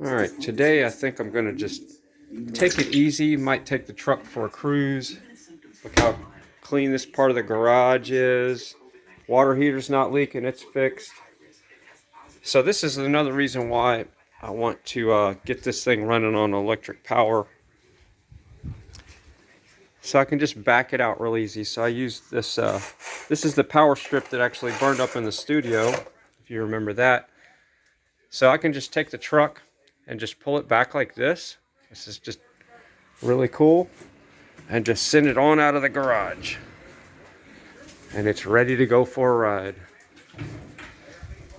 Alright, today I think I'm going to just take it easy. Might take the truck for a cruise. Look how clean this part of the garage is. Water heater's not leaking, it's fixed. So this is another reason why I want to get this thing running on electric power. So I can just back it out real easy. So I use this, this is the power strip that actually burned up in the studio, if you remember that. So I can just take the truck and just pull it back like this. This is just really cool. And just send it on out of the garage. And it's ready to go for a ride.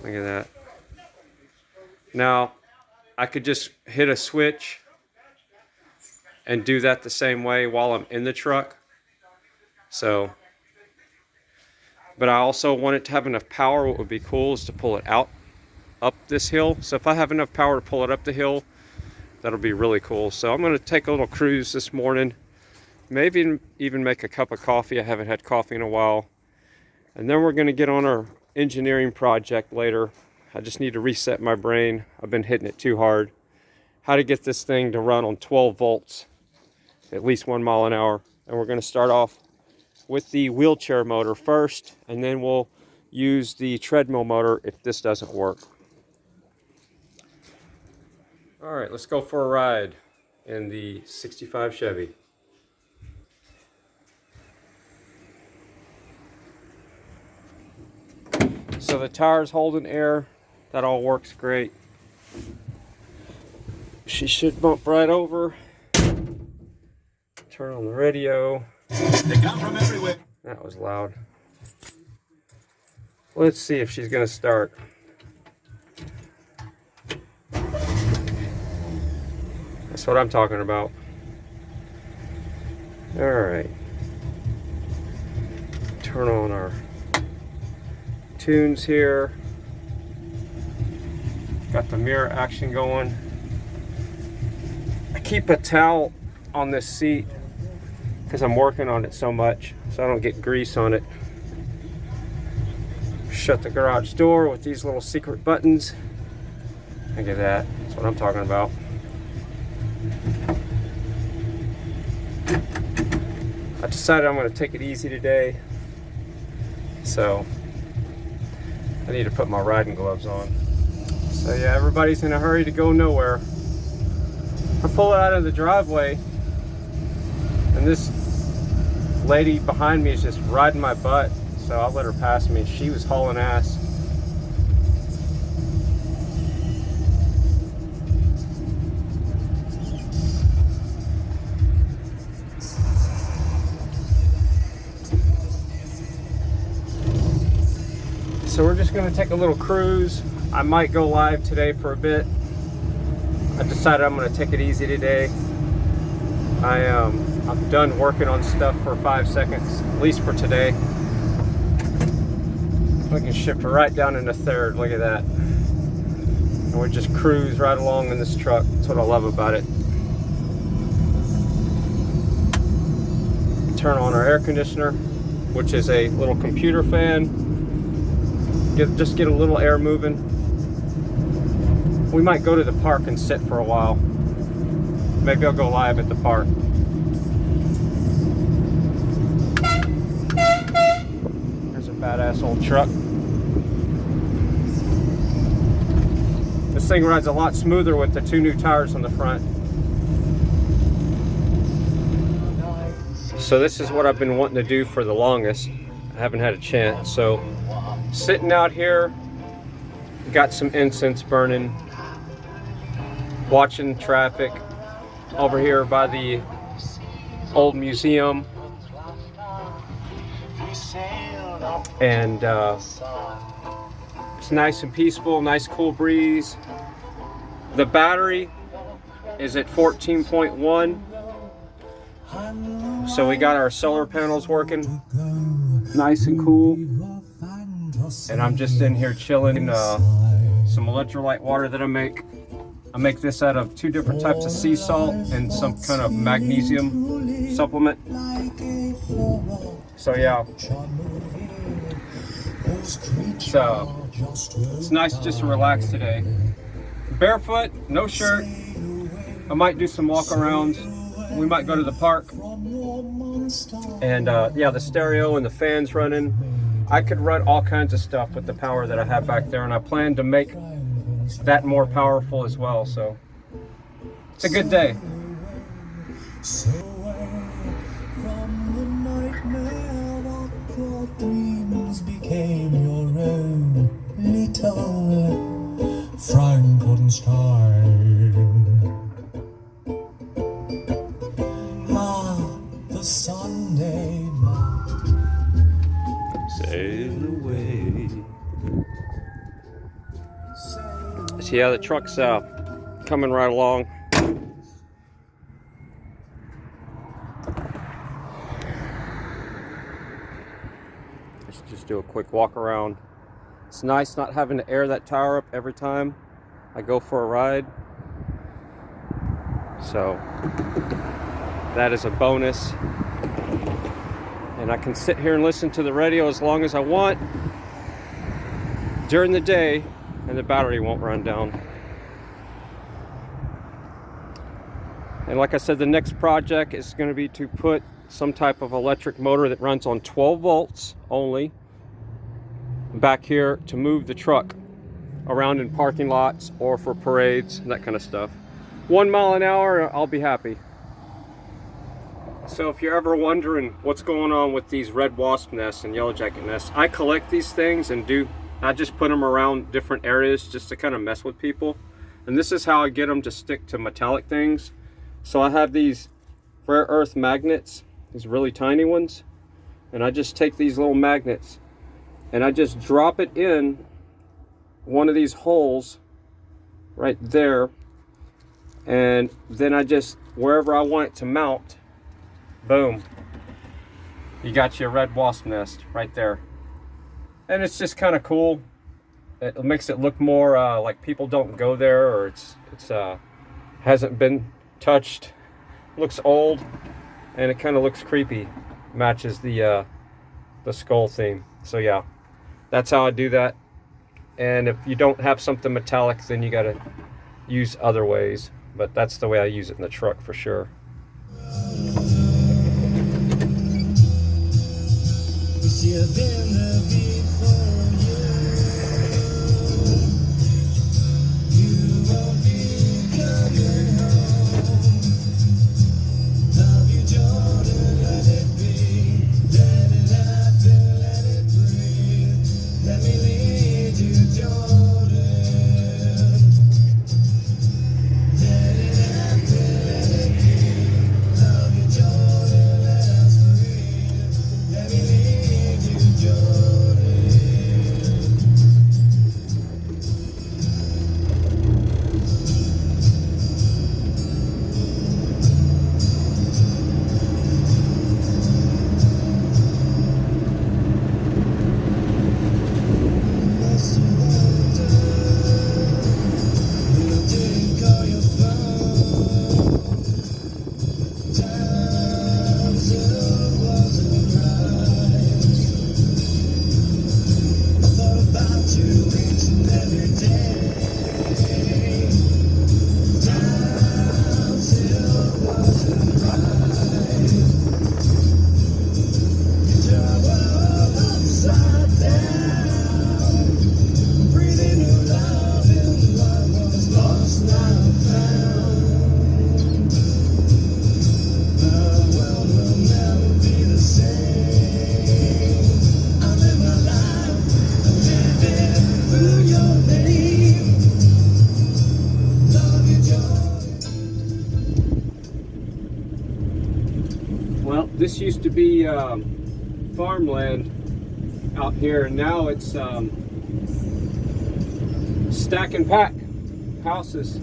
Look at that. Now, I could just hit a switch and do that the same way while I'm in the truck. So, but I also want it to have enough power. What would be cool is to pull it out up this hill. So if I have enough power to pull it up the hill, that'll be really cool. So I'm going to take a little cruise this morning. Maybe even make a cup of coffee. I haven't had coffee in a while. And then we're going to get on our engineering project later. I just need to reset my brain. I've been hitting it too hard. How to get this thing to run on 12 volts, at least 1 mile an hour. And we're going to start off with the wheelchair motor first, and then we'll use the treadmill motor if this doesn't work. All right, let's go for a ride in the 65 Chevy. So the tire's holding air. That all works great. She should bump right over. Turn on the radio. They come from everywhere. That was loud. Let's see if she's gonna start. That's what I'm talking about. All right. Turn on our tunes here. Got the mirror action going. I keep a towel on this seat because I'm working on it so much so I don't get grease on it. Shut the garage door with these little secret buttons. Look at that. That's what I'm talking about. I decided I'm going to take it easy today, so I need to put my riding gloves on. So yeah, everybody's in a hurry to go nowhere. I pull it out of the driveway, and this lady behind me is just riding my butt, so I'll let her pass me. She was hauling ass. So we're just going to take a little cruise. I might go live today for a bit. I decided I'm going to take it easy today. I'm done working on stuff for 5 seconds, at least for today. We can shift her right down into third. Look at that. And we just cruise right along in this truck. That's what I love about it. Turn on our air conditioner, which is a little computer fan. Just get a little air moving. We might go to the park and sit for a while. Maybe I'll go live at the park. There's a badass old truck. This thing rides a lot smoother with the 2 new tires on the front. So this is what I've been wanting to do for the longest. I haven't had a chance. So sitting out here, got some incense burning, watching traffic over here by the old museum, and it's nice and peaceful, nice cool breeze. The battery is at 14.1, so we got our solar panels working nice and cool. And I'm just in here chilling. Some electrolyte water that I make. I make this out of 2 different types of sea salt and some kind of magnesium supplement. So yeah. So it's nice just to relax today. barefoot, no shirt. I might do some walk arounds. We might go to the park. And yeah, the stereo and the fans running. I could run all kinds of stuff with the power that I have back there, and I plan to make that more powerful as well. So it's a good day. Became your own little Frankenstein. The Sunday night sail away. So yeah, the truck's coming right along. Let's just do a quick walk around. It's nice not having to air that tire up every time I go for a ride. So that is a bonus. And I can sit here and listen to the radio as long as I want during the day, and the battery won't run down. And like I said, the next project is going to be to put some type of electric motor that runs on 12 volts only back here to move the truck around in parking lots or for parades and that kind of stuff. 1 mile an hour, I'll be happy. So if you're ever wondering what's going on with these red wasp nests and yellow jacket nests, I collect these things and I just put them around different areas just to kind of mess with people. And this is how I get them to stick to metallic things. So I have these rare earth magnets, these really tiny ones, and I just take these little magnets and I just drop it in one of these holes right there, and then I just, wherever I want it to mount, boom, you got your red wasp nest right there. And it's just kind of cool. It makes it look more like people don't go there, or it's hasn't been touched. Looks old, and it kind of looks creepy. Matches the skull theme. So yeah, that's how I do that. And if you don't have something metallic, then you gotta use other ways. But that's the way I use it in the truck for sure. Well, this used to be farmland out here, and now it's stack and pack houses.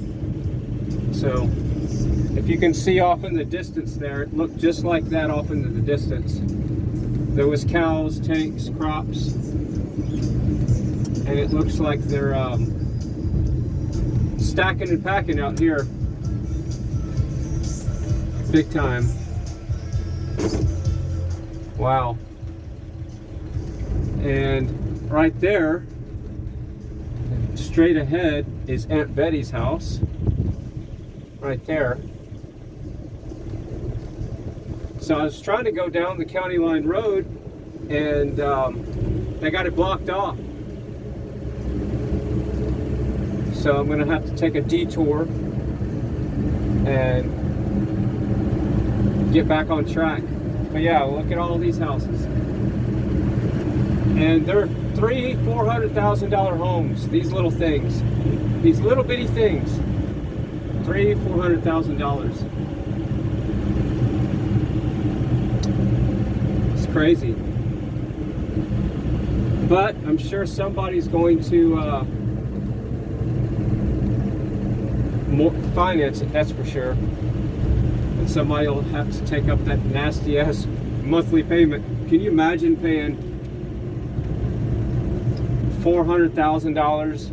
So if you can see off in the distance there, it looked just like that off into the distance. There was cows, tanks, crops, and it looks like they're stacking and packing out here big time. Wow. And right there, straight ahead is Aunt Betty's house, right there. So I was trying to go down the county line road, and they got it blocked off. So I'm gonna have to take a detour and get back on track. But yeah, look at all these houses. And they're $400,000 homes, these little things. These little bitty things. $400,000. It's crazy. But I'm sure somebody's going to finance it, that's for sure. And somebody will have to take up that nasty ass monthly payment. Can you imagine paying $400,000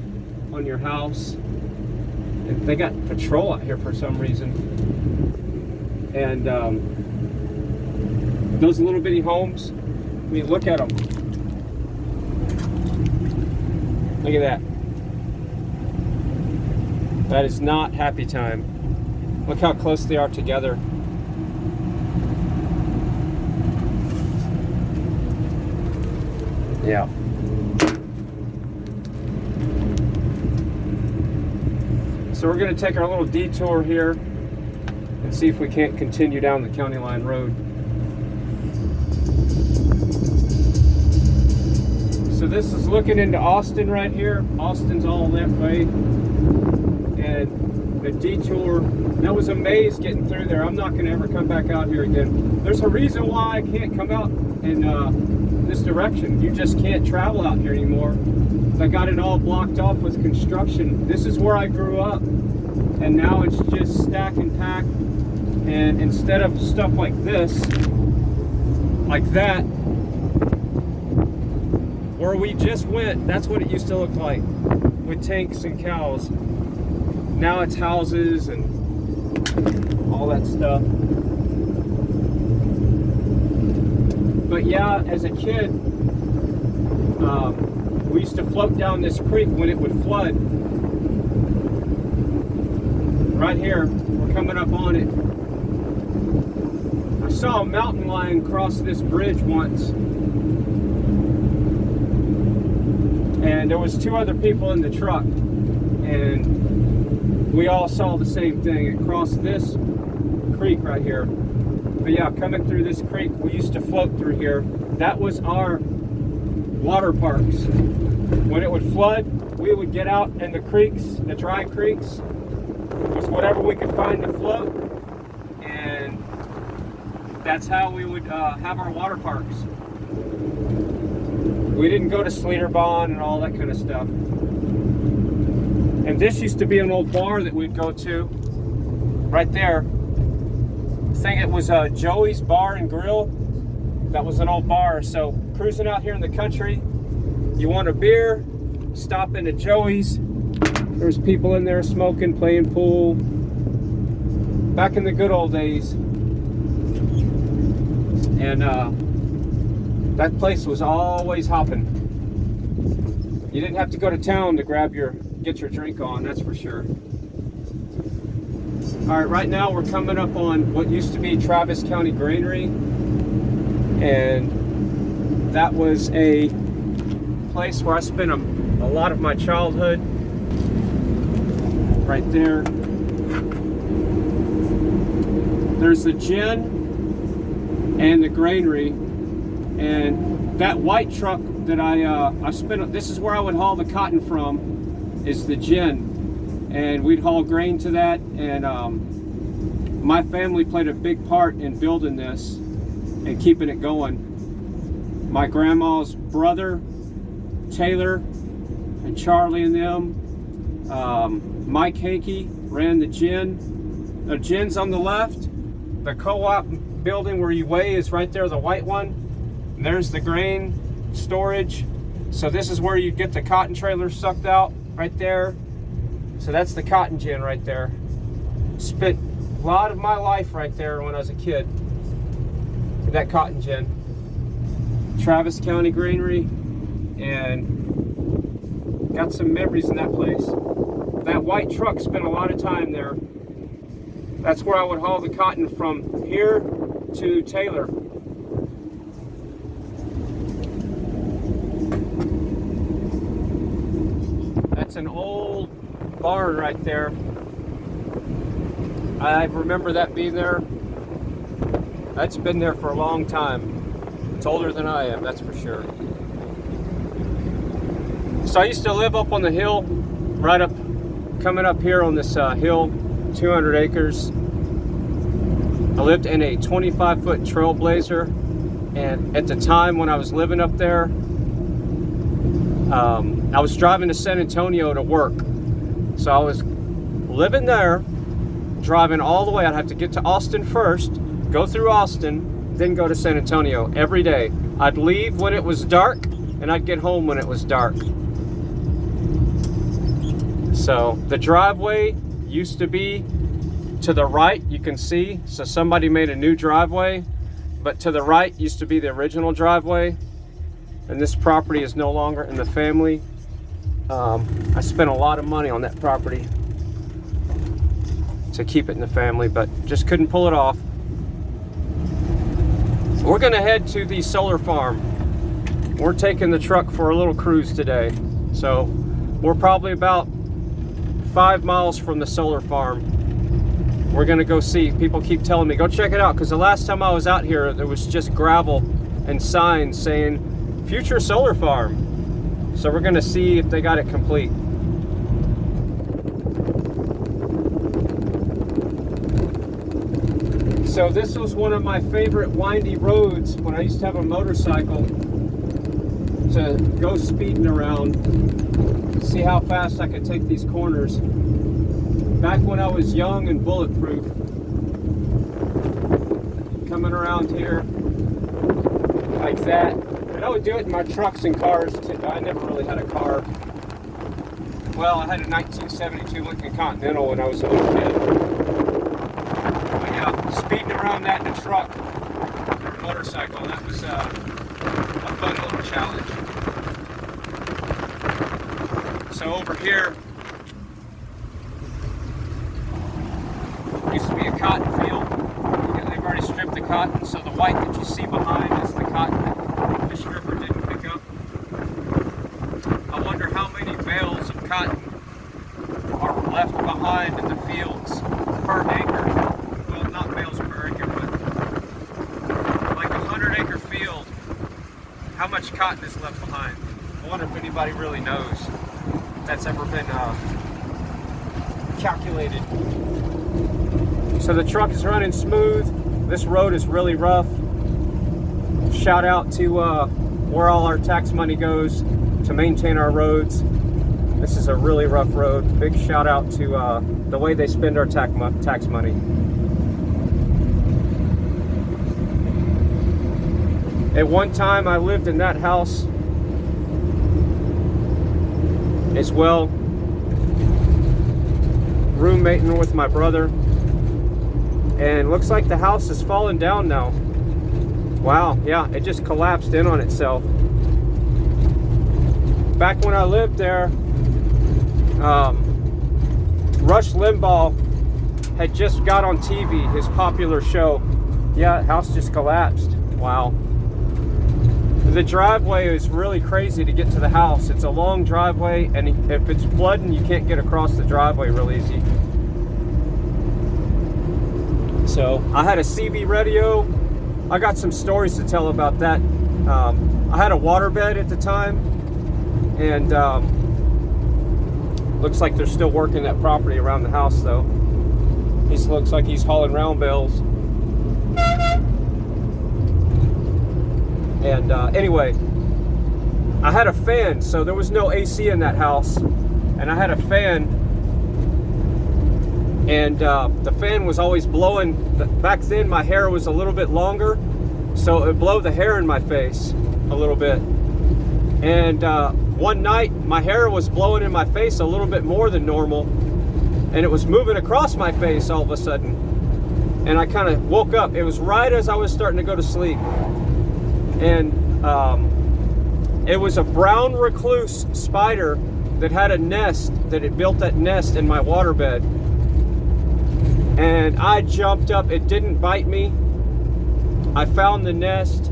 on your house? And they got patrol out here for some reason. And those little bitty homes, I mean, look at them. Look at that. That is not happy time. Look how close they are together. Yeah. So we're going to take our little detour here and see if we can't continue down the county line road. So this is looking into Austin right here. Austin's all that way. And the detour, that was a maze getting through there. I'm not going to ever come back out here again. There's a reason why I can't come out in this direction. You just can't travel out here anymore. I got it all blocked off with construction. This is where I grew up, and now it's just stack and pack. And instead of stuff like this, like that, where we just went, that's what it used to look like, with tanks and cows. Now it's houses and all that stuff. But yeah, as a kid, we used to float down this creek when it would flood. Right here, we're coming up on it. I saw a mountain lion cross this bridge once. And there was 2 other people in the truck. And we all saw the same thing. It crossed this creek right here. But yeah, coming through this creek, we used to float through here. That was our water parks. When it would flood, we would get out in the creeks, the dry creeks, with whatever we could find to float, and that's how we would have our water parks. We didn't go to Sleater Bond and all that kind of stuff. And this used to be an old bar that we'd go to, right there. I think it was Joey's Bar and Grill. That was an old bar. So cruising out here in the country, you want a beer, stop into Joey's. There's people in there smoking, playing pool. Back in the good old days. And that place was always hopping. You didn't have to go to town to get your drink on, that's for sure. All right, right now we're coming up on what used to be Travis County Granary, and that was a place where I spent a lot of my childhood. Right there. There's the gin and the granary, and that white truck that I spent. This is where I would haul the cotton from. Is the gin, and we'd haul grain to that, and my family played a big part in building this and keeping it going. My grandma's brother, Taylor, and Charlie and them, Mike Hankey ran the gin. The gin's on the left. The co-op building where you weigh is right there, the white one. And there's the grain storage. So this is where you get the cotton trailer sucked out. Right there. So that's the cotton gin right there. Spent a lot of my life right there when I was a kid. That cotton gin. Travis County Granary. And Got some memories in that place. That white truck spent a lot of time there. That's where I would haul the cotton from here to Taylor. That's an old barn right there. I remember that being there. That's been there for a long time. It's older than I am, that's for sure. So I used to live up on the hill, right up, coming up here on this hill, 200 acres. I lived in a 25-foot Trailblazer, and at the time when I was living up there, I was driving to San Antonio to work. So I was living there, driving all the way. I'd have to get to Austin first, go through Austin, then go to San Antonio every day. I'd leave when it was dark, and I'd get home when it was dark. So the driveway used to be to the right, you can see. So somebody made a new driveway, but to the right used to be the original driveway. And this property is no longer in the family. I spent a lot of money on that property to keep it in the family, but just couldn't pull it off. We're gonna head to the solar farm. We're taking the truck for a little cruise today. So we're probably about 5 miles from the solar farm. We're gonna go see. People keep telling me, go check it out, because the last time I was out here, there was just gravel and signs saying, Future Solar Farm. So we're gonna see if they got it complete. So this was one of my favorite windy roads when I used to have a motorcycle to go speeding around, see how fast I could take these corners. Back when I was young and bulletproof, coming around here like that. And I would do it in my trucks and cars too. I never really had a car. Well, I had a 1972 Lincoln Continental when I was a little kid. But yeah, speeding around that in a truck, motorcycle, that was a fun little challenge. So over here, used to be a cotton field. They've already stripped the cotton, so the white that you see behind is the cotton that the stripper didn't pick up. I wonder how many bales of cotton are left behind in the fields per acre. Well, not bales per acre, but like a 100-acre field, how much cotton is left behind? I wonder if anybody really knows if that's ever been calculated. So the truck is running smooth. This road is really rough. Shout out to where all our tax money goes to maintain our roads. This is a really rough road. Big shout out to the way they spend our tax money. At one time I lived in that house as well, roommating with my brother. And looks like the house is falling down now. Wow, yeah, it just collapsed in on itself. Back when I lived there, Rush Limbaugh had just got on TV, his popular show. Yeah, the house just collapsed. Wow. The driveway is really crazy to get to the house. It's a long driveway, and if it's flooding, you can't get across the driveway real easy. So I had a CB radio. I got some stories to tell about that. I had a waterbed at the time, and looks like they're still working that property around the house though. He looks like he's hauling round bales. And anyway, I had a fan, so there was no AC in that house, and I had a fan. And the fan was always blowing. Back then my hair was a little bit longer, so it would blow the hair in my face a little bit. And one night my hair was blowing in my face a little bit more than normal, and it was moving across my face all of a sudden. And I kind of woke up. It was right as I was starting to go to sleep. And it was a brown recluse spider that had a nest, that it built that nest in my waterbed. And I jumped up. It didn't bite me. I found the nest.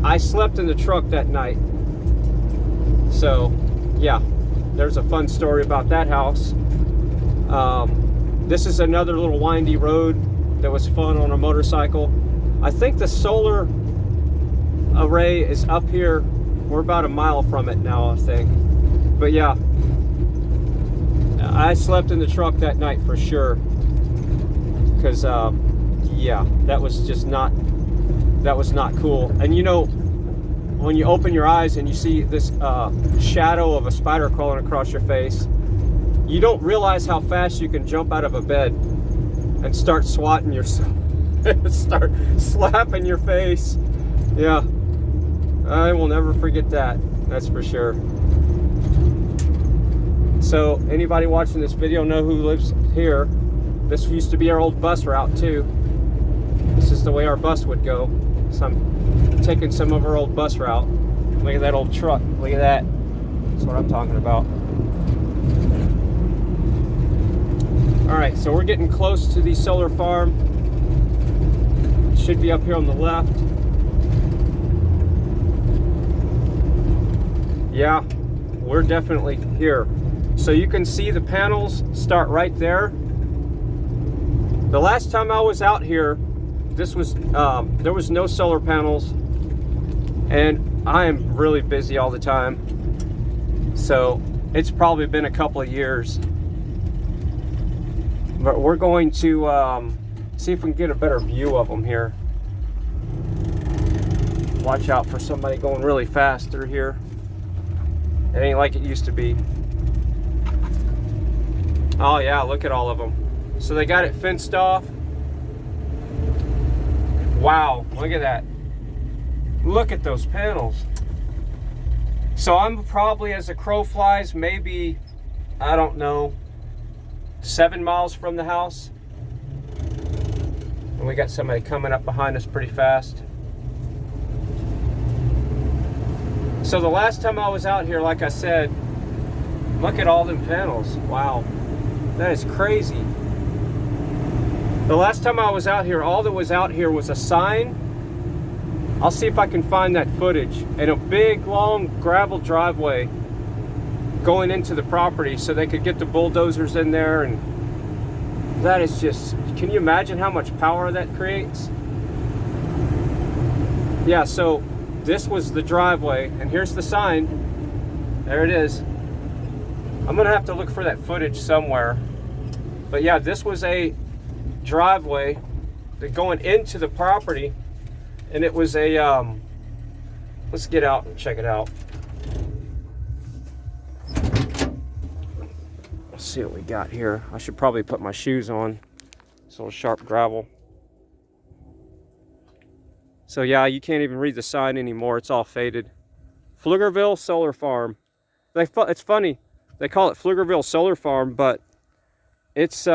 I slept in the truck that night. So, yeah, there's a fun story about that house. This is another little windy road that was fun on a motorcycle. I think the solar array is up here. We're about a mile from it now, I think. But yeah, I slept in the truck that night for sure. Because, yeah, that was just not, that was not cool. And you know, when you open your eyes and you see this shadow of a spider crawling across your face, you don't realize how fast you can jump out of a bed and start swatting yourself. Start slapping your face. Yeah, I will never forget that. That's for sure. So anybody watching this video know who lives here. This used to be our old bus route too. This is the way our bus would go. So I'm taking some of our old bus route. Look at that old truck. Look at that. That's what I'm talking about. All right, so we're getting close to the solar farm. It should be up here on the left. Yeah, we're definitely here. So you can see the panels start right there. The last time I was out here, this was there was no solar panels, and I am really busy all the time. So it's probably been a couple of years. But we're going to see if we can get a better view of them here. Watch out for somebody going really fast through here. It ain't like it used to be. Oh yeah, look at all of them. So they got it fenced off. Wow, look at that. Look at those panels. So I'm probably, as a crow flies, maybe, I don't know, 7 miles from the house. And we got somebody coming up behind us pretty fast. So the last time I was out here, like I said, look at all them panels. Wow, that is crazy. The last time I was out here, all that was out here was a sign. I'll see if I can find that footage. And a big, long gravel driveway going into the property so they could get the bulldozers in there. And that is just, can you imagine how much power that creates? Yeah, so this was the driveway, and here's the sign. There it is. I'm gonna have to look for that footage somewhere. But yeah, this was a driveway that going into the property, and it was a let's get out and check it out. Let's see what we got here. I should probably put my shoes on. It's a little sharp gravel. So yeah, you can't even read the sign anymore. It's all faded. Pflugerville SolarFarm. It's funny, they call it Pflugerville SolarFarm, but it's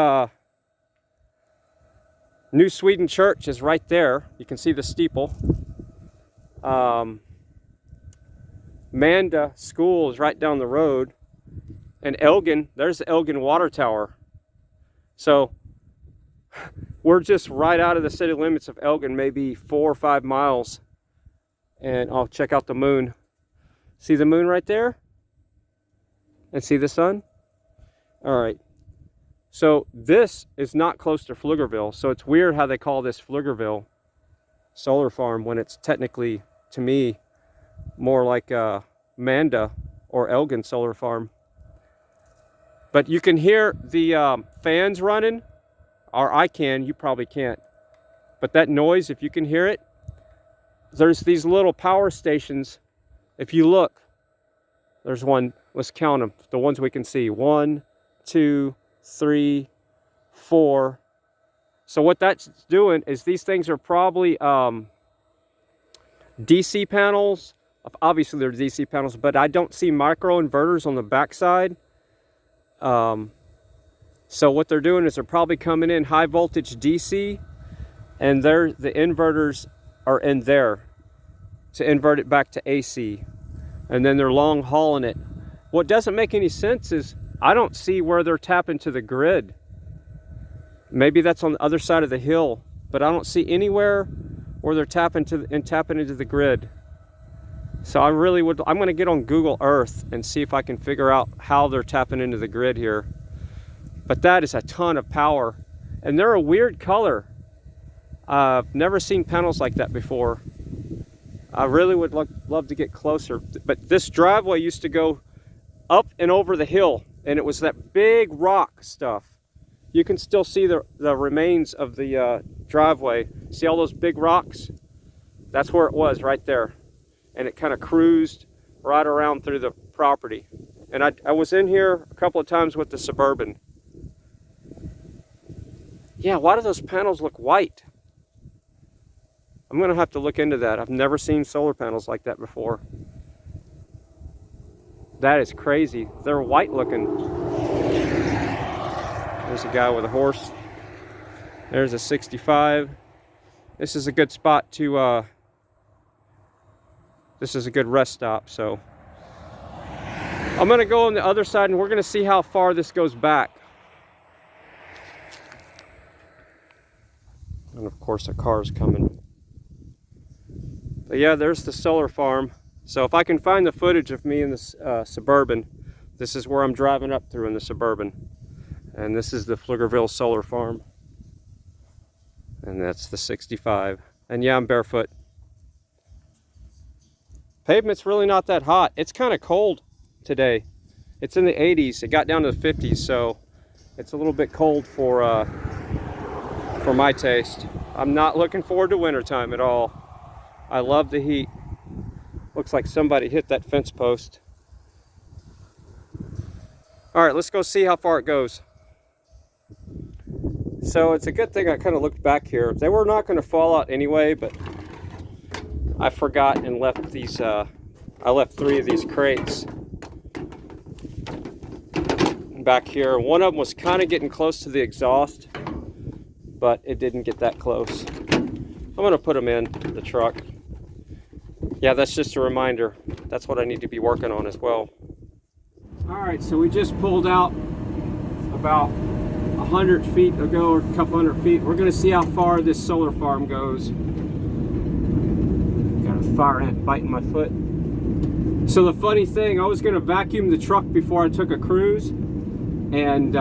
New Sweden Church is right there. You can see the steeple. Manda School is right down the road. And Elgin, there's the Elgin Water Tower. So we're just right out of the city limits of Elgin, maybe 4 or 5 miles. And I'll check out the moon. See the moon right there? And see the sun? All right. So this is not close to Pflugerville. So it's weird how they call this Pflugerville SolarFarm when it's technically, to me, more like Manda or Elgin SolarFarm. But you can hear the fans running, or I can, you probably can't. But that noise, if you can hear it, there's these little power stations. If you look, there's one, let's count them, the ones we can see. 1, 2, 3, 4. So what that's doing is these things are probably DC panels. Obviously they're DC panels, but I don't see micro inverters on the backside. So what they're doing is they're probably coming in high voltage DC, and the inverters are in there to invert it back to AC, and then they're long hauling it what doesn't make any sense is I don't see where they're tapping to the grid. Maybe that's on the other side of the hill, but I don't see anywhere where they're tapping into the grid. So I'm going to get on Google Earth and see if I can figure out how they're tapping into the grid here. But that is a ton of power, and they're a weird color. I've never seen panels like that before. I really would love to get closer, but this driveway used to go up and over the hill, and it was that big rock stuff. You can still see the remains of the driveway. See all those big rocks? That's where it was, right there. And it kind of cruised right around through the property. And I was in here a couple of times with the Suburban. Yeah, why do those panels look white? I'm going to have to look into that. I've never seen solar panels like that before. That is crazy. They're white looking. There's a guy with a horse. There's a 65. This is a good spot to, this is a good rest stop, so. I'm gonna go on the other side and we're gonna see how far this goes back. And of course a car's coming. But yeah, there's the solar farm. So if I can find the footage of me in this Suburban, this is where I'm driving up through in the Suburban. And this is the Pflugerville SolarFarm. And that's the 65. And yeah, I'm barefoot. Pavement's really not that hot. It's kind of cold today. It's in the 80s. It got down to the 50s, so it's a little bit cold for my taste. I'm not looking forward to wintertime at all. I love the heat. Looks like somebody hit that fence post. All right, let's go see how far it goes. So it's a good thing I kind of looked back here. They were not going to fall out anyway, but I forgot and left these, I left 3 of these crates back here. One of them was kind of getting close to the exhaust, but it didn't get that close. I'm going to put them in the truck. Yeah, that's just a reminder. That's what I need to be working on as well. All right, so we just pulled out about 100 feet ago, or a couple hundred feet. We're going to see how far this solar farm goes. Got a fire ant biting my foot. So the funny thing, I was going to vacuum the truck before I took a cruise, and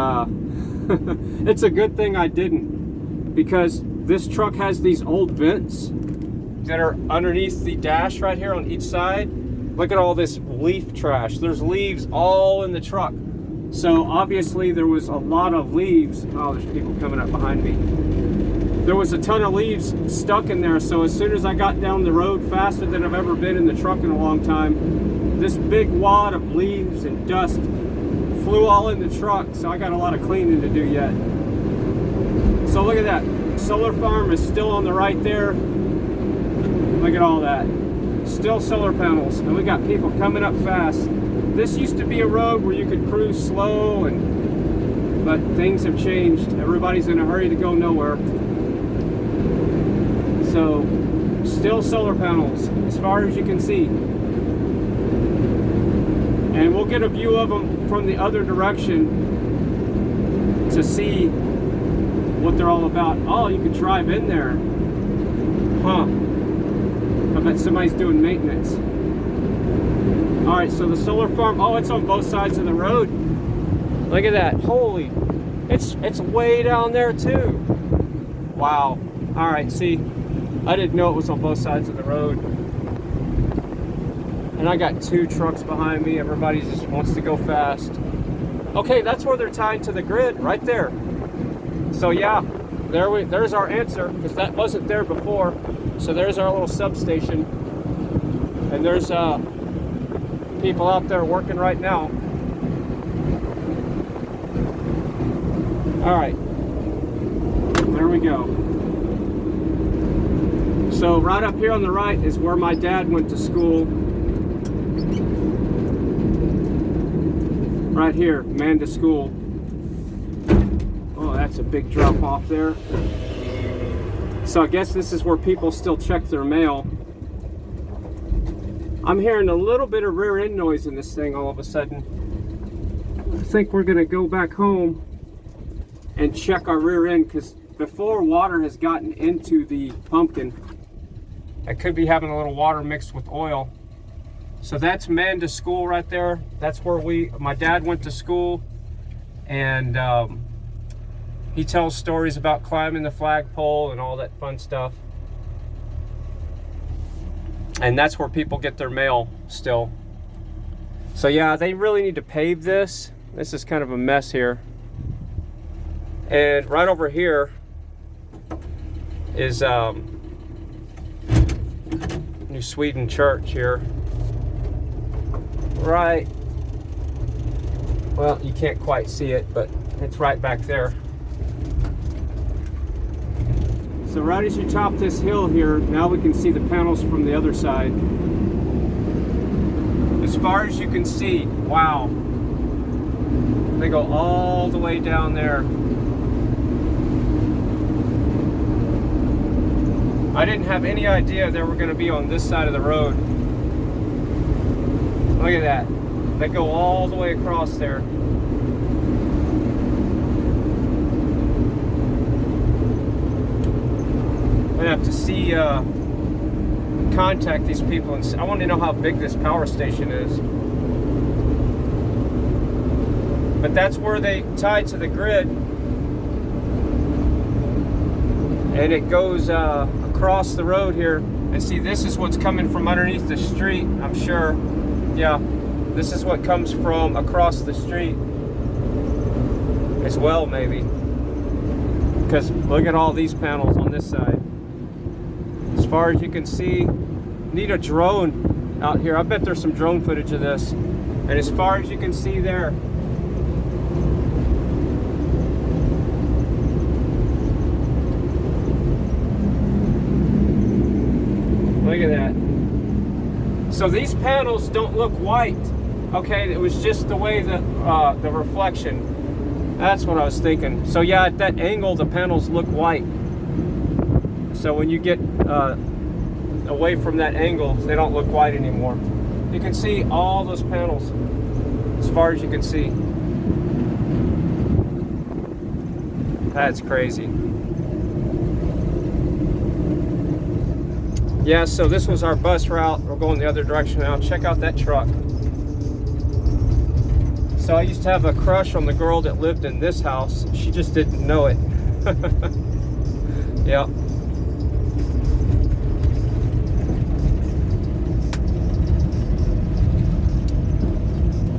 it's a good thing I didn't, because this truck has these old vents that are underneath the dash right here on each side. Look at all this leaf trash. There's leaves all in the truck. So obviously there was a lot of leaves. Oh, there's people coming up behind me. There was a ton of leaves stuck in there. So as soon as I got down the road faster than I've ever been in the truck in a long time, this big wad of leaves and dust flew all in the truck. So I got a lot of cleaning to do yet. So look at that. Solar farm is still on the right there. Look at all that. Still solar panels, and we got people coming up fast. This used to be a road where you could cruise slow, but things have changed. Everybody's in a hurry to go nowhere. So, still solar panels as far as you can see. And we'll get a view of them from the other direction to see what they're all about. Oh, you could drive in there. Huh. I bet somebody's doing maintenance. All right, so the solar farm, oh, it's on both sides of the road. Look at that, holy, it's way down there too. Wow. All right, see, I didn't know it was on both sides of the road. And I got 2 trucks behind me. Everybody just wants to go fast. Okay, that's where they're tying to the grid, right there. So yeah, there's our answer, because that wasn't there before. So there's our little substation, and there's people out there working right now. All right, there we go. So right up here on the right is where my dad went to school. Right here, Manda School. Oh, that's a big drop off there. So I guess this is where people still check their mail. I'm hearing a little bit of rear end noise in this thing all of a sudden. I think we're gonna go back home and check our rear end, because before water has gotten into the pumpkin, I could be having a little water mixed with oil. So that's men to school right there. That's where my dad went to school, and he tells stories about climbing the flagpole and all that fun stuff. And that's where people get their mail still. So yeah, they really need to pave this. This is kind of a mess here. And right over here is New Sweden Church here. Right, well, you can't quite see it, but it's right back there. So right as you top this hill here, now we can see the panels from the other side. As far as you can see, wow. They go all the way down there. I didn't have any idea they were going to be on this side of the road. Look at that. They go all the way across there. I'm gonna have to see, contact these people, and I want to know how big this power station is. But that's where they tie to the grid, and it goes across the road here. And see, this is what's coming from underneath the street, I'm sure. Yeah, this is what comes from across the street as well, maybe. Because look at all these panels on this side. As far as you can see, need a drone out here. I bet there's some drone footage of this. And as far as you can see there, look at that. So these panels don't look white. Okay, it was just the way that the reflection. That's what I was thinking. So yeah, at that angle, the panels look white. So when you get away from that angle, they don't look white anymore. You can see all those panels as far as you can see. That's crazy. Yeah, so this was our bus route. We're going the other direction now. Check out that truck. So I used to have a crush on the girl that lived in this house. She just didn't know it. Yeah.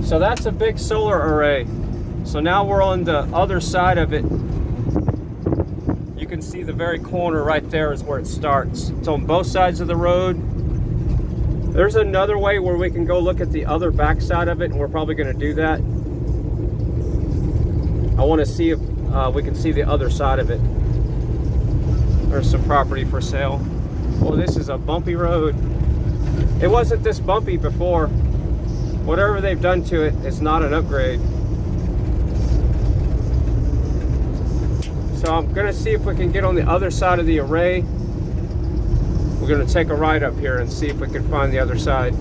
So that's a big solar array. So now we're on the other side of it. You can see the very corner right there is where it starts. It's on both sides of the road. There's another way where we can go look at the other back side of it, and we're probably going to do that. I want to see if we can see the other side of it. There's some property for sale. Well, this is a bumpy road. It wasn't this bumpy before. Whatever they've done to it is not an upgrade. So I'm gonna see if we can get on the other side of the array. We're gonna take a ride up here and see if we can find the other side.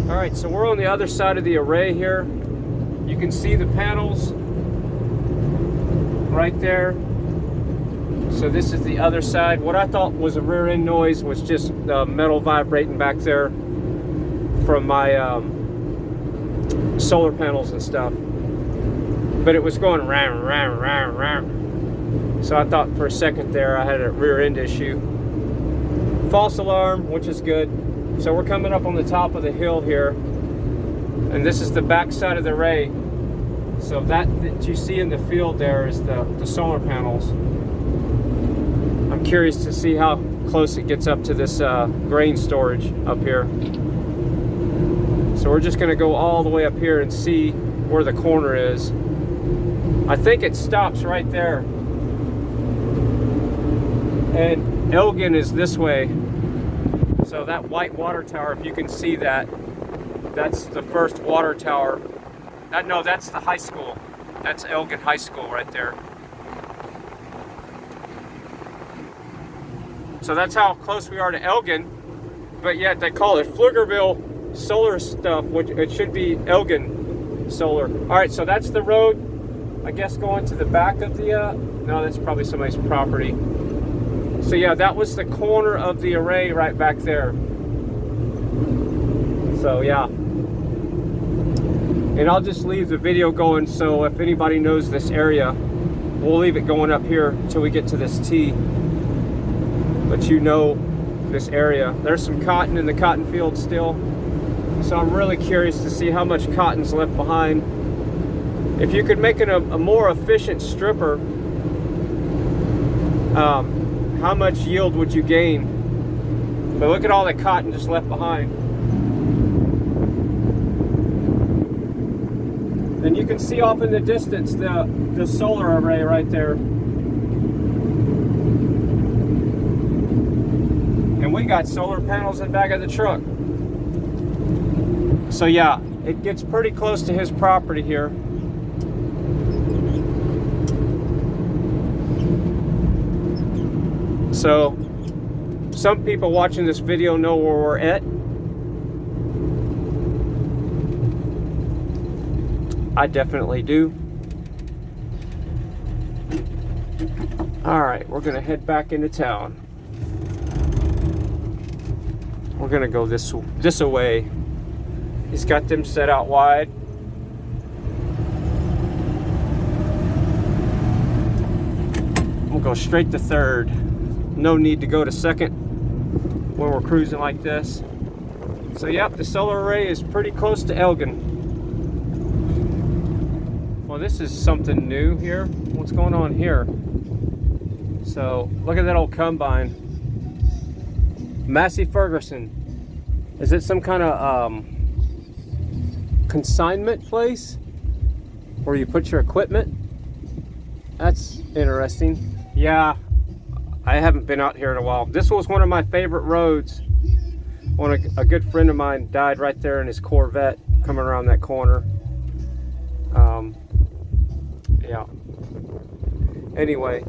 All right, so we're on the other side of the array here. You can see the panels right there. So this is the other side. What I thought was a rear end noise was just metal vibrating back there from my solar panels and stuff. But it was going ram, ram, ram, ram. So I thought for a second there I had a rear end issue. False alarm, which is good. So we're coming up on the top of the hill here. And this is the back side of the array. So that you see in the field there is the solar panels. I'm curious to see how close it gets up to this grain storage up here. So we're just going to go all the way up here and see where the corner is. I think it stops right there. And Elgin is this way. So that white water tower, if you can see that, that's the first water tower. No, that's the high school. That's Elgin High School right there. So that's how close we are to Elgin, but yet they call it Pflugerville Solar stuff, which it should be Elgin. solar. All right, so that's the road, I guess, going to the back of the, no, that's probably somebody's property. So yeah, that was the corner of the array right back there. So yeah. And I'll just leave the video going, so if anybody knows this area, we'll leave it going up here until we get to this T. But you know this area. There's some cotton in the cotton field still. So I'm really curious to see how much cotton's left behind. If you could make it a more efficient stripper, how much yield would you gain? But look at all the cotton just left behind. And you can see off in the distance the solar array right there. And we got solar panels in the back of the truck. So yeah, it gets pretty close to his property here. So some people watching this video know where we're at. I definitely do. All right, we're gonna head back into town. We're gonna go this way. He's got them set out wide. We'll go straight to third. No need to go to second when we're cruising like this. So yep, the solar array is pretty close to Elgin. Well, this is something new here. What's going on here? So look at that old combine. Massey Ferguson. Is it some kind of consignment place where you put your equipment? That's interesting. Yeah, I haven't been out here in a while. This was one of my favorite roads. A good friend of mine died right there in his Corvette coming around that corner. Yeah. Anyway,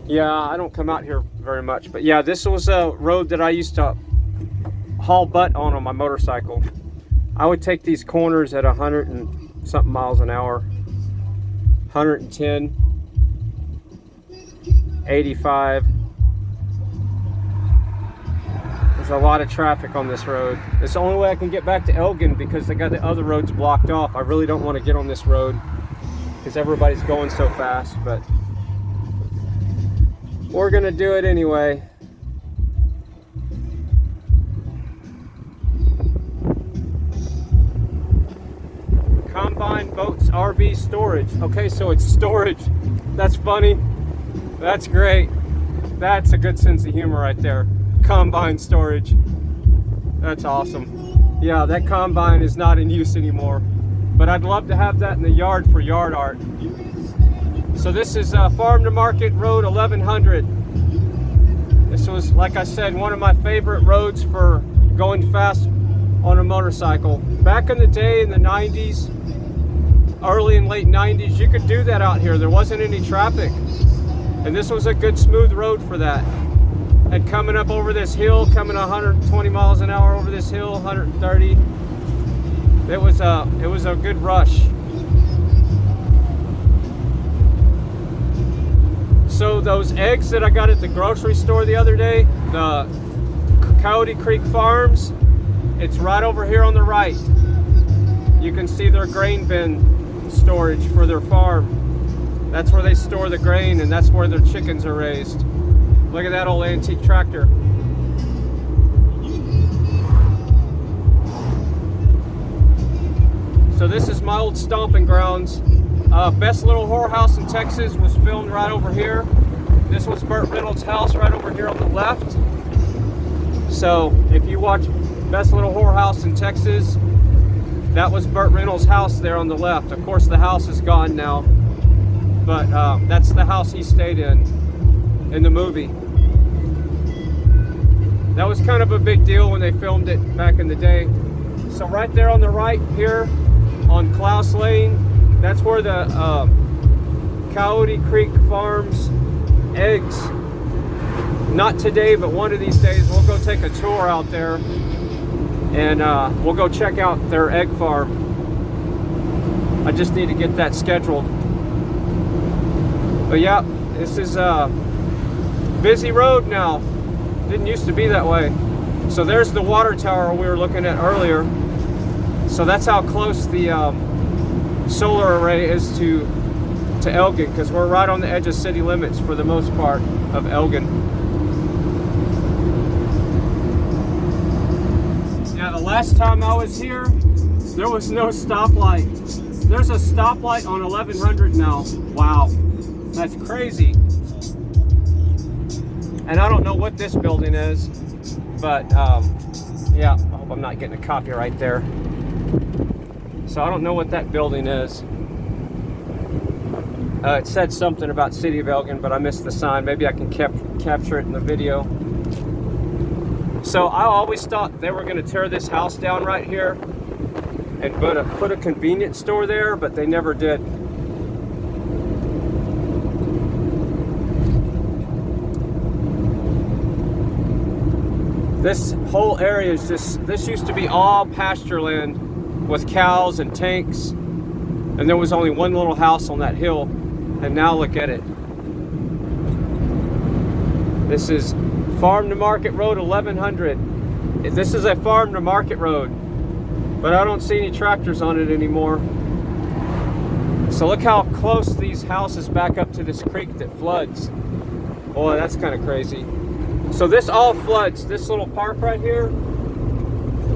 yeah, I don't come out here very much, but yeah, this was a road that I used to haul butt on my motorcycle. I would take these corners at 100 and something miles an hour, 110, 85. There's a lot of traffic on this road. It's the only way I can get back to Elgin because they got the other roads blocked off. I really don't want to get on this road because everybody's going so fast, but we're gonna do it anyway. Combine Boats RV Storage. Okay, so it's storage. That's funny. That's great. That's a good sense of humor right there. Combine storage. That's awesome. Yeah, that combine is not in use anymore, but I'd love to have that in the yard for yard art. So this is Farm to Market Road 1100. This was, like I said, one of my favorite roads for going fast on a motorcycle. Back in the day, in the 90s, early and late 90s, you could do that out here. There wasn't any traffic. And this was a good smooth road for that. And coming up over this hill, coming 120 miles an hour over this hill, 130, it was a good rush. So those eggs that I got at the grocery store the other day, the Coyote Creek Farms, it's right over here on the right. You can see their grain bin storage for their farm. That's where they store the grain, and that's where their chickens are raised. Look at that old antique tractor. So this is my old stomping grounds. Best Little Whorehouse in Texas was filmed right over here. This was Burt Reynolds' house right over here on the left. So if you watch Best Little Whorehouse in Texas, that was Burt Reynolds' house there on the left. Of course, the house is gone now, but that's the house he stayed in the movie. That was kind of a big deal when they filmed it back in the day. So right there on the right here on Klaus Lane, that's where the Coyote Creek Farms eggs, not today, but one of these days we'll go take a tour out there and we'll go check out their egg farm. I just need to get that scheduled. But yeah, this is a busy road now. Didn't used to be that way. So there's the water tower we were looking at earlier. So that's how close the solar array is to Elgin, because we're right on the edge of city limits for the most part of Elgin. Yeah, the last time I was here, there was no stoplight. There's a stoplight on 1100 now. Wow, that's crazy. And I don't know what this building is, but yeah, I hope I'm not getting a copyright there. So I don't know what that building is. It said something about City of Elgin, but I missed the sign. Maybe I can capture it in the video. So I always thought they were going to tear this house down right here and put a convenience store there, but they never did. This whole area is this used to be all pasture land with cows and tanks, and there was only one little house on that hill, and now look at it. This is Farm to Market Road 1100. This is a farm to market road, but I don't see any tractors on it anymore. So look how close these houses back up to this creek that floods. Boy, that's kind of crazy. So this all floods. This little park right here,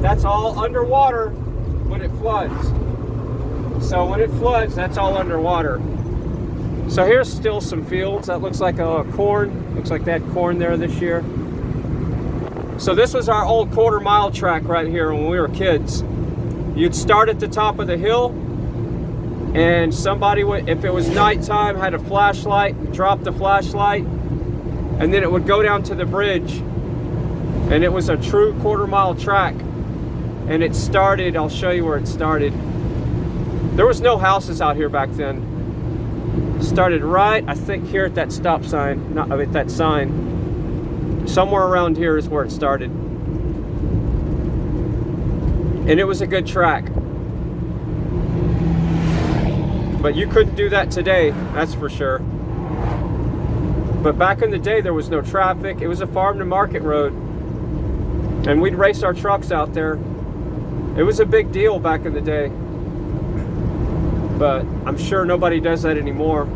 that's all underwater when it floods. So when it floods, that's all underwater. So here's still some fields. That looks like a corn. Looks like they had corn there this year. So this was our old quarter-mile track right here when we were kids. You'd start at the top of the hill, and somebody would, if it was nighttime, had a flashlight, drop the flashlight, and then it would go down to the bridge, and it was a true quarter-mile track. And it started, I'll show you where it started. There was no houses out here back then. It started right, I think, here at that stop sign, not at that sign. Somewhere around here is where it started. And it was a good track. But you couldn't do that today, that's for sure. But back in the day, there was no traffic. It was a farm to market road. And we'd race our trucks out there. It was a big deal back in the day. But I'm sure nobody does that anymore.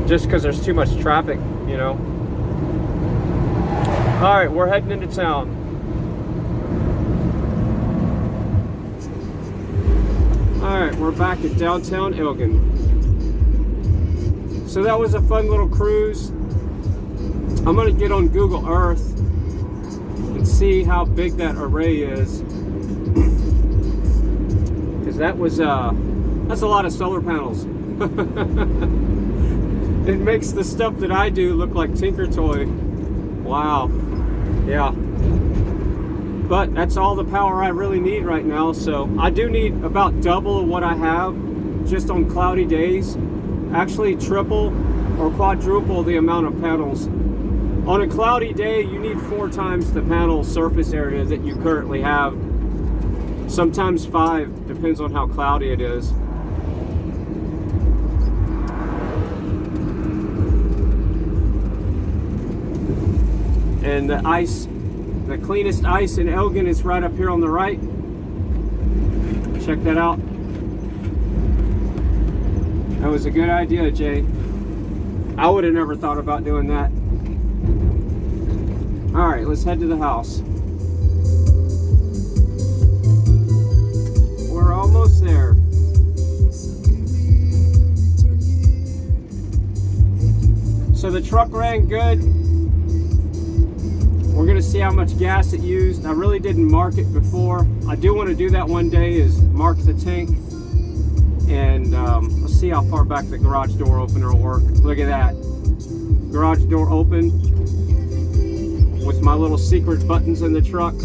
Just because there's too much traffic, you know. All right, we're heading into town. All right, we're back at downtown Elgin. So that was a fun little cruise. I'm gonna get on Google Earth and see how big that array is. Because that's a lot of solar panels. It makes the stuff that I do look like Tinker Toy. Wow. Yeah. But that's all the power I really need right now. So I do need about double of what I have just on cloudy days. Actually triple or quadruple the amount of panels. On a cloudy day, you need 4 times the panel surface area that you currently have. Sometimes 5, depends on how cloudy it is. And the ice, the cleanest ice in Elgin is right up here on the right. Check that out. That was a good idea, Jay. I would have never thought about doing that. All right, let's head to the house. We're almost there. So the truck ran good. We're gonna see how much gas it used. I really didn't mark it before. I do want to do that one day, is mark the tank. And let's see how far back the garage door opener will work. Look at that. Garage door open with my little secret buttons in the truck.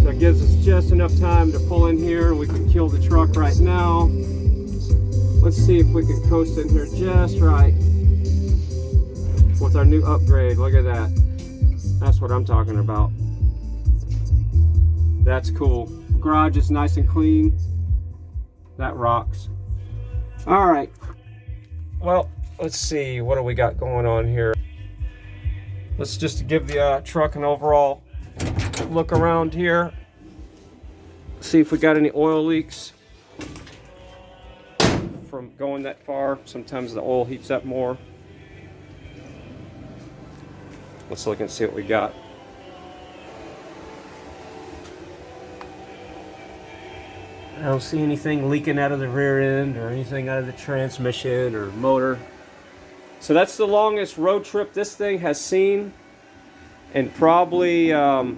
That gives us just enough time to pull in here. We can kill the truck right now. Let's see if we can coast in here just right with our new upgrade. Look at that. That's what I'm talking about. That's cool. Garage is nice and clean. That rocks. All right. Well, let's see. What do we got going on here? Let's just give the truck an overall look around here. See if we got any oil leaks from going that far. Sometimes the oil heats up more. Let's look and see what we got. I don't see anything leaking out of the rear end or anything out of the transmission or motor. So that's the longest road trip this thing has seen, and probably I'd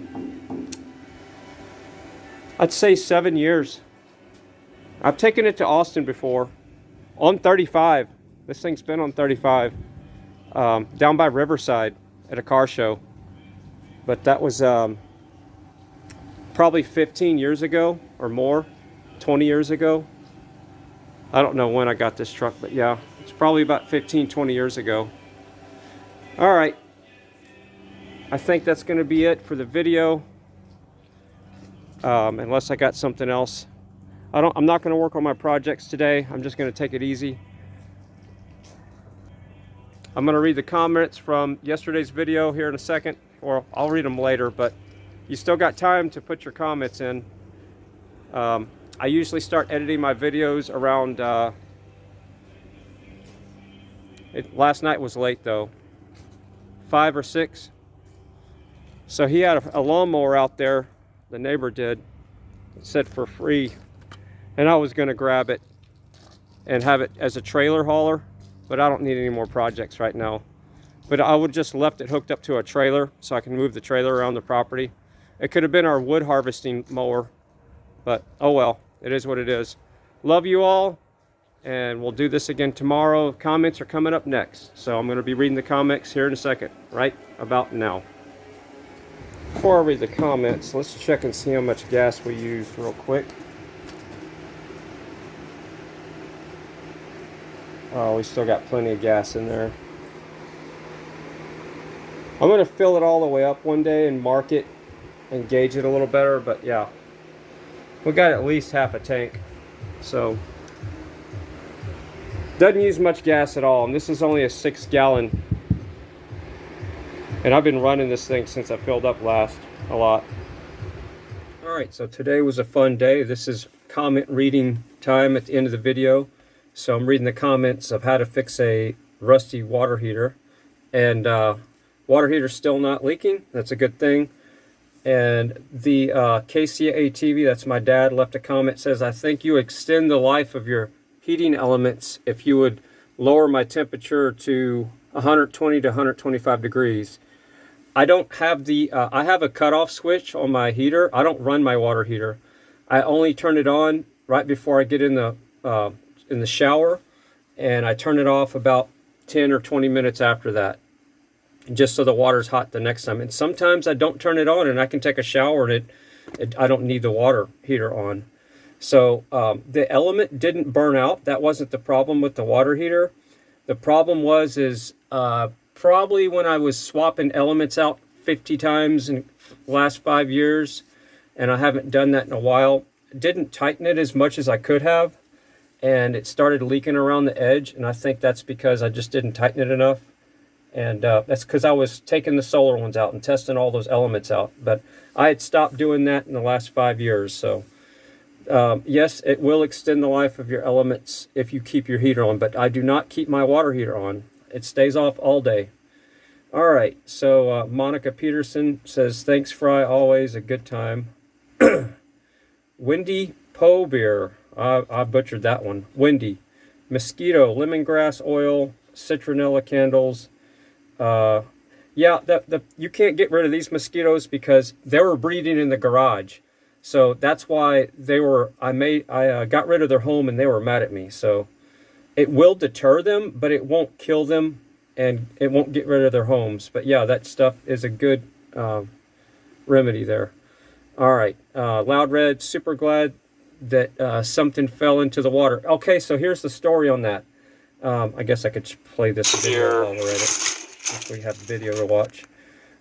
say 7 years. I've taken it to Austin before on 35. This thing's been on 35 down by Riverside at a car show, but that was probably 15 years ago or more, 20 years ago. I don't know when I got this truck, but yeah, it's probably about 15-20 years ago. All right, I think that's going to be it for the video, unless I got something else. I'm not going to work on my projects today. I'm just going to take it easy. I'm going to read the comments from yesterday's video here in a second, or I'll read them later, but you still got time to put your comments in. I usually start editing my videos around, last night was late though, 5 or 6. So he had a lawnmower out there, the neighbor did, it said for free, and I was going to grab it and have it as a trailer hauler, but I don't need any more projects right now. But I would just left it hooked up to a trailer so I can move the trailer around the property. It could have been our wood harvesting mower, but oh well, it is what it is. Love you all, and we'll do this again tomorrow. Comments are coming up next, so I'm going to be reading the comments here in a second, right about now. Before I read the comments, let's check and see how much gas we used real quick. Oh, we still got plenty of gas in there. I'm going to fill it all the way up one day and mark it and gauge it a little better, but yeah. We got at least half a tank, so doesn't use much gas at all, and this is only a 6-gallon, and I've been running this thing since I filled up last a lot. Alright, so today was a fun day. This is comment reading time at the end of the video, so I'm reading the comments of how to fix a rusty water heater, and water heater's still not leaking. That's a good thing. And the KCA-TV, that's my dad, left a comment, says, I think you extend the life of your heating elements if you would lower my temperature to 120 to 125 degrees. I don't have the, I have a cutoff switch on my heater. I don't run my water heater. I only turn it on right before I get in the shower, and I turn it off about 10 or 20 minutes after that, just so the water's hot the next time. And sometimes I don't turn it on and I can take a shower and I don't need the water heater on. So the element didn't burn out. That wasn't the problem with the water heater. The problem was probably when I was swapping elements out 50 times in the last 5 years, and I haven't done that in a while. Didn't tighten it as much as I could have, and it started leaking around the edge, and I think that's because I just didn't tighten it enough. And that's because I was taking the solar ones out and testing all those elements out. But I had stopped doing that in the last 5 years. So yes, it will extend the life of your elements if you keep your heater on. But I do not keep my water heater on. It stays off all day. All right, so Monica Peterson says, thanks, Fry, always a good time. Wendy Poe beer. I butchered that one. Wendy. Mosquito, lemongrass oil, citronella candles. Yeah, you can't get rid of these mosquitoes because they were breeding in the garage. So that's why I got rid of their home and they were mad at me. So it will deter them, but it won't kill them and it won't get rid of their homes. But yeah, that stuff is a good remedy there. All right, Loud Red, super glad that something fell into the water. Okay, so here's the story on that. I guess I could play this video while we're at it, if we have video to watch.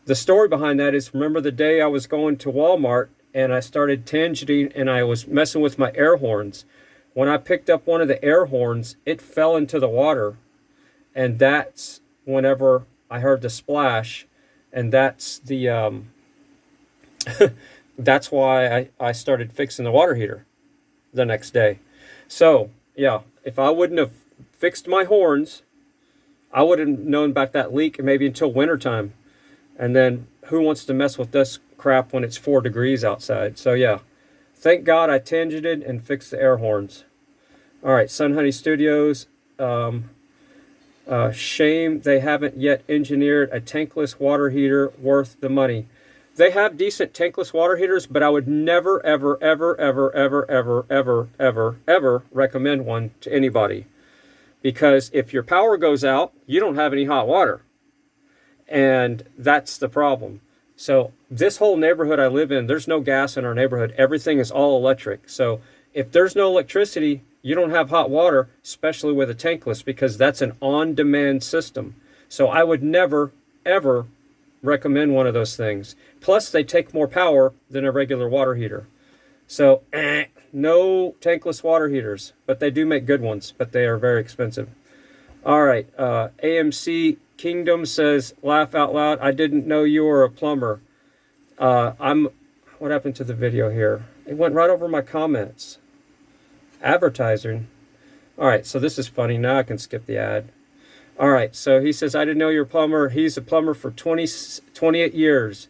The story behind that is, remember the day I was going to Walmart and I started tangenting and I was messing with my air horns. When I picked up one of the air horns, it fell into the water. And that's whenever I heard the splash. And that's the that's why I started fixing the water heater the next day. So, yeah, if I wouldn't have fixed my horns, I would have known about that leak maybe until wintertime. And then who wants to mess with this crap when it's 4 degrees outside? So, yeah, thank God I tangented and fixed the air horns. All right, Sun Honey Studios. Shame they haven't yet engineered a tankless water heater worth the money. They have decent tankless water heaters, but I would never, ever, ever, ever, ever, ever, ever, ever, ever recommend one to anybody. Because if your power goes out, you don't have any hot water. And that's the problem. So this whole neighborhood I live in, there's no gas in our neighborhood. Everything is all electric. So if there's no electricity, you don't have hot water, especially with a tankless, because that's an on-demand system. So I would never, ever recommend one of those things. Plus, they take more power than a regular water heater. So, no tankless water heaters, but they do make good ones, but they are very expensive. All right, AMC Kingdom says, laugh out loud, I didn't know you were a plumber. What happened to the video here? It went right over my comments. Advertising. All right, so this is funny. Now I can skip the ad. All right, so he says, I didn't know you're a plumber. He's a plumber for 28 years.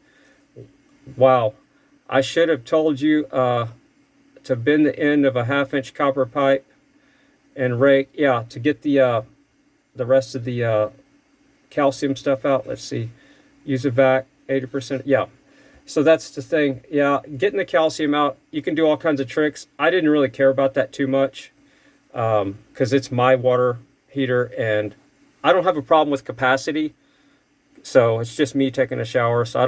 Wow. I should have told you to bend the end of a 1/2-inch copper pipe and rake, yeah, to get the rest of the calcium stuff out. Let's see. Use a vac, 80%. Yeah. So that's the thing. Yeah, getting the calcium out, you can do all kinds of tricks. I didn't really care about that too much because it's my water heater and I don't have a problem with capacity. So it's just me taking a shower. So I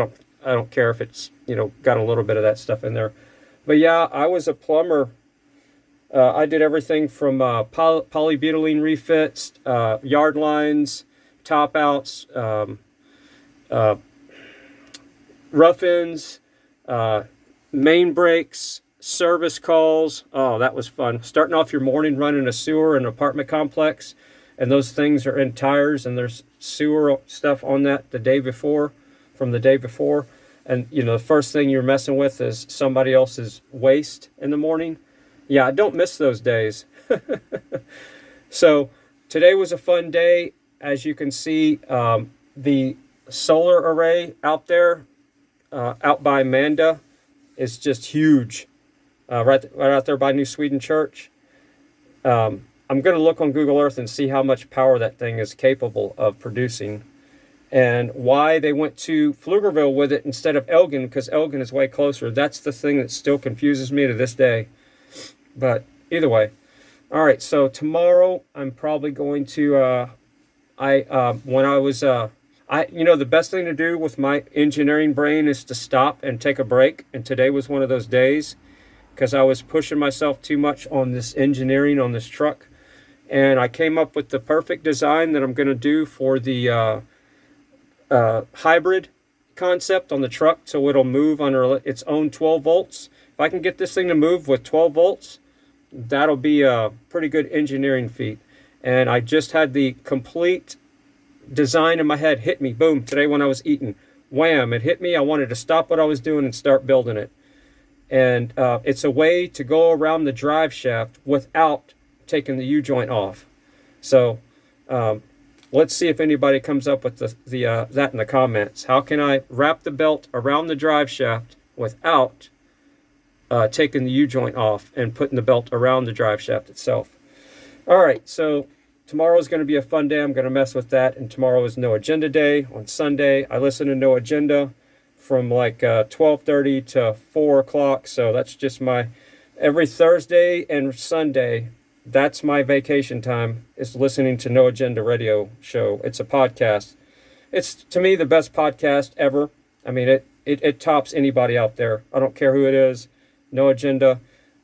don't care if it's, got a little bit of that stuff in there. But yeah, I was a plumber. I did everything from polybutylene refits, yard lines, top outs, rough ends, main breaks, service calls. Oh, that was fun. Starting off your morning running a sewer in an apartment complex, and those things are in tires, and there's sewer stuff on that from the day before. And, the first thing you're messing with is somebody else's waste in the morning. Yeah, I don't miss those days. So today was a fun day. As you can see, the solar array out there, out by Manda, is just huge. Right out there by New Sweden Church. I'm going to look on Google Earth and see how much power that thing is capable of producing. And why they went to Pflugerville with it instead of Elgin, because Elgin is way closer. That's the thing that still confuses me to this day. But either way. All right, so tomorrow I'm probably going to, the best thing to do with my engineering brain is to stop and take a break. And today was one of those days because I was pushing myself too much on this engineering on this truck. And I came up with the perfect design that I'm going to do for the hybrid concept on the truck, so it'll move under its own 12 volts. If I can get this thing to move with 12 volts, that'll be a pretty good engineering feat. And I just had the complete design in my head hit me, boom, today when I was eating. Wham, it hit me. I wanted to stop what I was doing and start building it. And it's a way to go around the drive shaft without taking the U-joint off. So let's see if anybody comes up with that in the comments. How can I wrap the belt around the drive shaft without taking the U-joint off and putting the belt around the drive shaft itself? All right, so tomorrow is going to be a fun day. I'm going to mess with that. And tomorrow is No Agenda Day. On Sunday, I listen to No Agenda from like 12:30 to 4 o'clock. So that's just every Thursday and Sunday, that's my vacation time, is listening to No Agenda radio show. It's a podcast. It's, to me, the best podcast ever. I mean, it tops anybody out there. I don't care who it is. No Agenda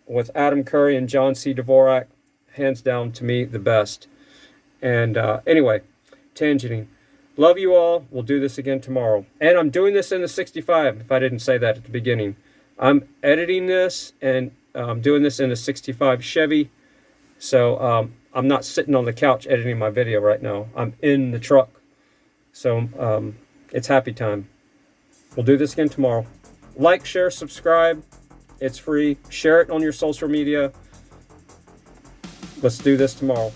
with Adam Curry and John C. Dvorak, hands down, to me, the best. And anyway, tangenting. Love you all. We'll do this again tomorrow. And I'm doing this in the 65, if I didn't say that at the beginning. I'm editing this and doing this in the 65 Chevy. So I'm not sitting on the couch editing my video right now. I'm in the truck. So it's happy time. We'll do this again tomorrow. Like, share, subscribe. It's free. Share it on your social media. Let's do this tomorrow.